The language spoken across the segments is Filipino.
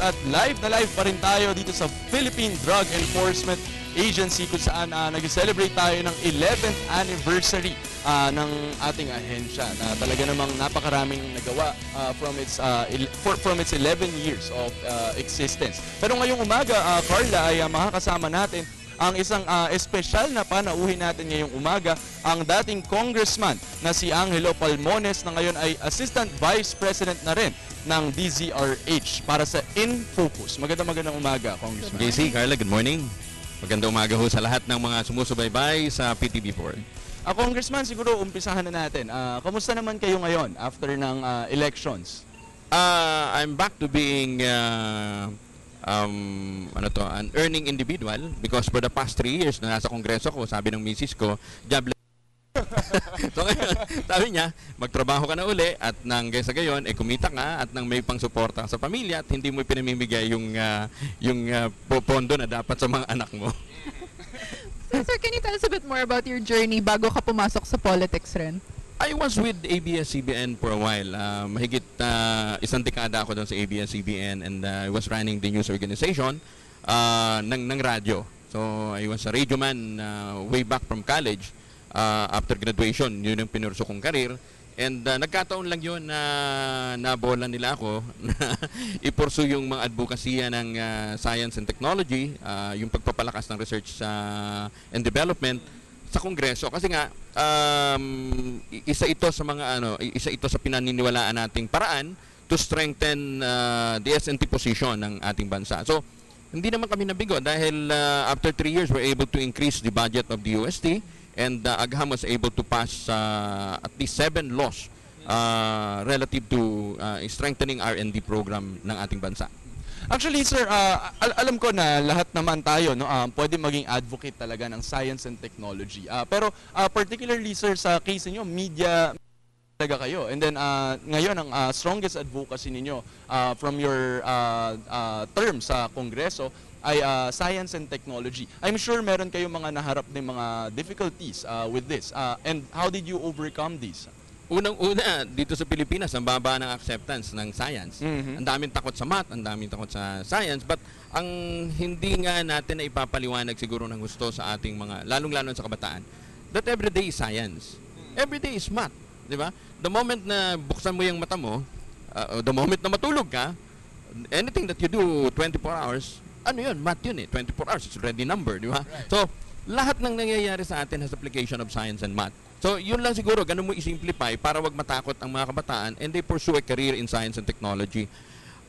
at live na live pa rin tayo dito sa Philippine Drug Enforcement Agency kung saan nag-celebrate tayo ng 11th anniversary ng ating ahensya na talaga namang napakaraming nagawa from its 11 years of existence. Pero ngayong umaga, Carla, ay makakasama natin ang isang espesyal na panauhin natin ngayong umaga, ang dating congressman na si Angelo Palmones na ngayon ay Assistant Vice President na rin ng DZRH para sa In Focus. Magandang umaga, Congressman. JC, Carla, good morning. Magandang umaga ho sa lahat ng mga sumusubaybay sa PTV4. Congressman, siguro umpisahan na natin. Kamusta naman kayo ngayon after ng elections? I'm back to being an earning individual because for the past 3 years na nasa kongreso ko, sabi ng misis ko, jobless. So ngayon, sabi niya, magtrabaho ka na uli at nang sa gayon, kumita ka at nang may pang-suporta sa pamilya at hindi mo pinamimigay yung pondo na dapat sa mga anak mo. Sir, can you tell us a bit more about your journey bago ka pumasok sa politics rin? I was with ABS-CBN for a while. Mahigit isang dekada ako doon sa ABS-CBN and I was running the news organization ng radyo. So I was a radio man way back from college. After graduation, yun yung pinurso kong karir. And nagkataon lang yun na nabola nila ako na ipursu yung mga advokasya ng science and technology, yung pagpapalakas ng research and development sa Kongreso. Kasi nga, isa ito sa pinaniniwalaan nating paraan to strengthen the S&T position ng ating bansa. So, hindi naman kami nabigo dahil after 3 years, we're able to increase the budget of the UST. And Agham was able to pass at least 7 laws relative to strengthening R&D program ng ating bansa. Actually, sir, alam ko na lahat naman tayo pwede maging advocate talaga ng science and technology. Pero particularly, sir, sa case niyo, media talaga kayo. And then ngayon, ang strongest advocacy ninyo from your term sa Kongreso ay science and technology. I'm sure meron kayong mga naharap ng mga difficulties with this. And how did you overcome these? Unang-una, dito sa Pilipinas, ang baba ng acceptance ng science. Ang daming takot sa math, ang daming takot sa science, but ang hindi nga natin na ipapaliwanag siguro ng gusto sa ating mga, lalong-lalo sa kabataan, that everyday is science. Everyday is math. Di ba? The moment na buksan mo yung mata mo, the moment na matulog ka, anything that you do 24 hours, ano yun? Math yun eh. 24 hours, it's already number, di ba? Right. So, lahat ng nangyayari sa atin has application of science and math. So, yun lang siguro, ganun mo i-simplify para wag matakot ang mga kabataan and they pursue a career in science and technology.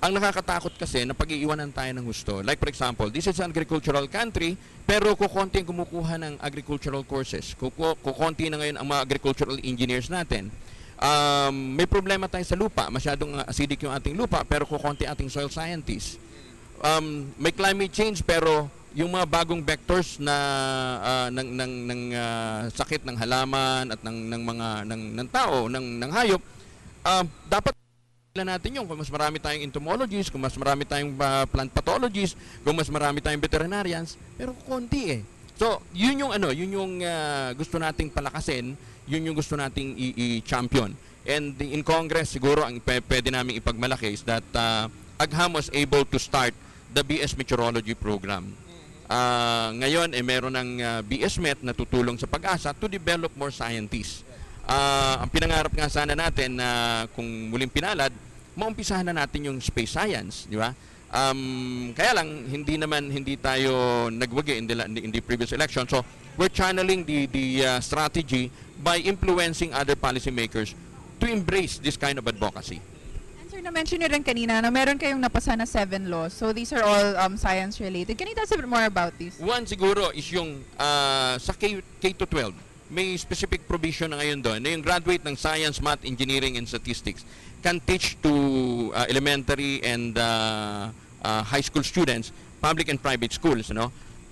Ang nakakatakot kasi na pag-iiwanan tayo ng gusto. Like for example, this is an agricultural country, pero kukonti ang kumukuha ng agricultural courses. Kukonti na ngayon ang mga agricultural engineers natin. May problema tayo sa lupa. Masyadong acidic yung ating lupa, pero kukonti ating soil scientists. May climate change pero yung mga bagong vectors na ng sakit ng halaman at ng tao, ng hayop, dapat natin yung kung mas marami tayong entomologists, kung mas marami tayong plant pathologists, kung mas marami tayong veterinarians, pero konti eh. So, yun yung gusto nating palakasin, yun yung gusto nating i-champion. And in Congress siguro ang pwede naming ipagmalaki is that Agham was able to start the BS Meteorology program. Ngayon, meron ng BS Met na tutulong sa pag-asa to develop more scientists. Ang pinangarap nga sana natin na kung muling pinalad, maumpisahan na natin yung space science, di ba? Kaya lang, hindi tayo nagwagi in the previous election. So, we're channeling the strategy by influencing other policymakers to embrace this kind of advocacy. Na-mention nyo rin kanina na meron kayong napasa na 7 laws. So these are all science-related. Can you tell us a bit more about these? One siguro is yung sa K-12. May specific provision na ngayon doon na yung graduate ng Science, Math, Engineering, and Statistics can teach to elementary and high school students, public and private schools,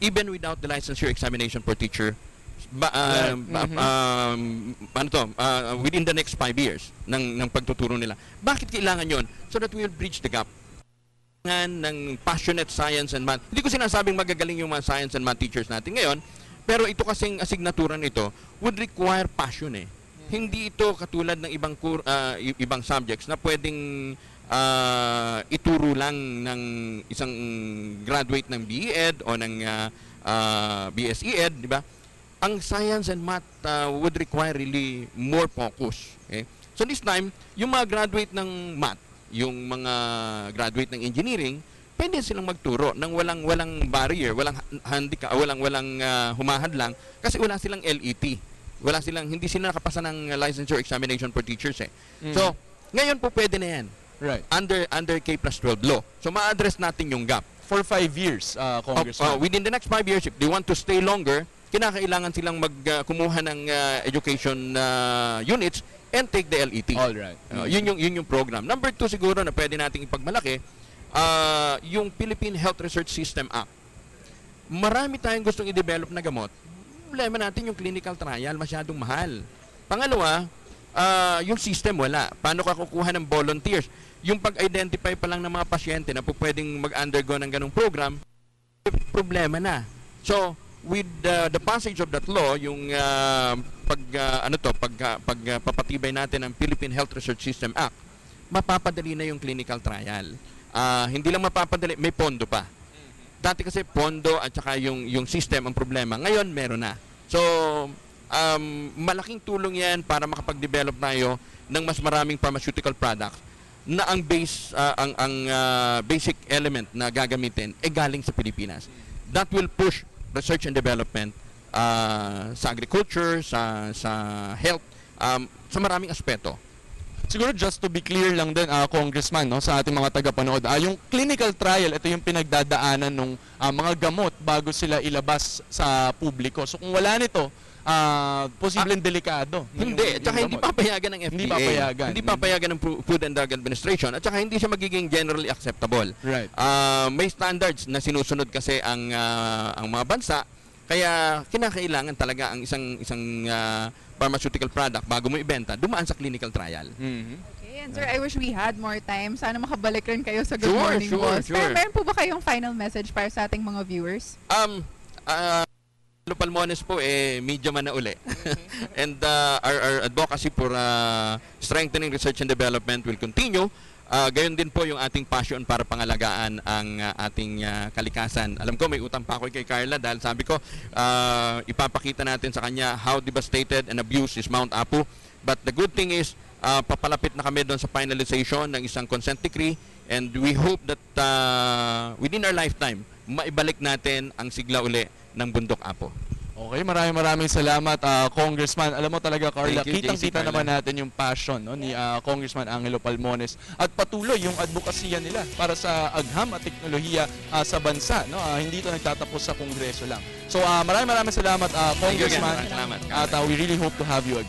even without the licensure examination for teacher within the next 5 years ng pagtuturo nila. Bakit kailangan yon? So that we will bridge the gap ng passionate science and math. Hindi ko sinasabing magagaling yung mga science and math teachers natin ngayon, pero ito kasing asignatura nito would require passion eh. Hindi ito katulad ng ibang subjects na pwedeng ituro lang ng isang graduate ng BE-Ed o ng BSE-Ed, di ba? Ang science and math would require really more focus. Okay? So this time, yung mga graduate ng math, yung mga graduate ng engineering, pwede silang magturo ng walang barrier, walang handicap, walang humahadlang kasi wala silang LET. Hindi sila nakapasa ng licensure examination for teachers eh. So, ngayon po pwede na yan. Right. Under K+12 law. So, ma-address natin yung gap. For 5 years, Congressman. Within the next 5 years, if they want to stay longer, kinakailangan silang kumuha ng education units and take the LET. All right. Yun yung program. Number 2 siguro na pwede nating ipagmalaki, yung Philippine Health Research System Act. Marami tayong gustong i-develop na gamot. Problema natin yung clinical trial, masyadong mahal. Pangalawa, yung system wala. Paano ka kukuha ng volunteers? Yung pag-identify pa lang ng mga pasyente na po pwedeng mag-undergo ng ganong program, problema na. So, with the passage of that law, yung pagpapatibay natin ng Philippine Health Research System Act, mapapadali na yung clinical trial. Hindi lang mapapadali, may pondo pa. Dati kasi pondo at saka yung system ang problema. Ngayon, meron na. So, malaking tulong yan para makapag-develop tayo ng mas maraming pharmaceutical products na ang basic element na gagamitin ay galing sa Pilipinas. That will push research and development sa agriculture, sa health, sa maraming aspeto. Siguro just to be clear lang din, Congressman, no, sa ating mga tagapanood, yung clinical trial, ito yung pinagdadaanan ng mga gamot bago sila ilabas sa publiko. So kung wala nito, posibleng delikado. Hindi, at saka hindi papayagan ng FDA. Hindi papayagan. Hindi papayagan ng Food and Drug Administration at saka hindi siya magiging generally acceptable. Right. May standards na sinusunod kasi ang mga bansa, kaya kinakailangan talaga ang isang pharmaceutical product bago mo ibenta, dumaan sa clinical trial. Okay, and sir, I wish we had more time. Sana makabalik rin kayo sa Good Morning Boss. Sure. Pero meron po ba kayong final message para sa ating mga viewers? Palmones po medyo man na uli. And our advocacy for strengthening research and development will continue. Gayon din po yung ating passion para pangalagaan ang ating kalikasan. Alam ko may utang pa ako kay Carla dahil sabi ko ipapakita natin sa kanya how devastated and abused is Mount Apu. But the good thing is papalapit na kami doon sa finalization ng isang consent decree and we hope that within our lifetime maibalik natin ang sigla uli ng Bundok Apo. Okay, maraming salamat, Congressman. Alam mo talaga, Carla, Thank you, kitang-kita JC Carla. naman natin yung passion, no, ni Congressman Angelo Palmones at patuloy yung advokasya nila para sa agham at teknolohiya sa bansa. No? Hindi ito nagtatapos sa Kongreso lang. So maraming salamat, Thank you again. Congressman. Salamat. At we really hope to have you again.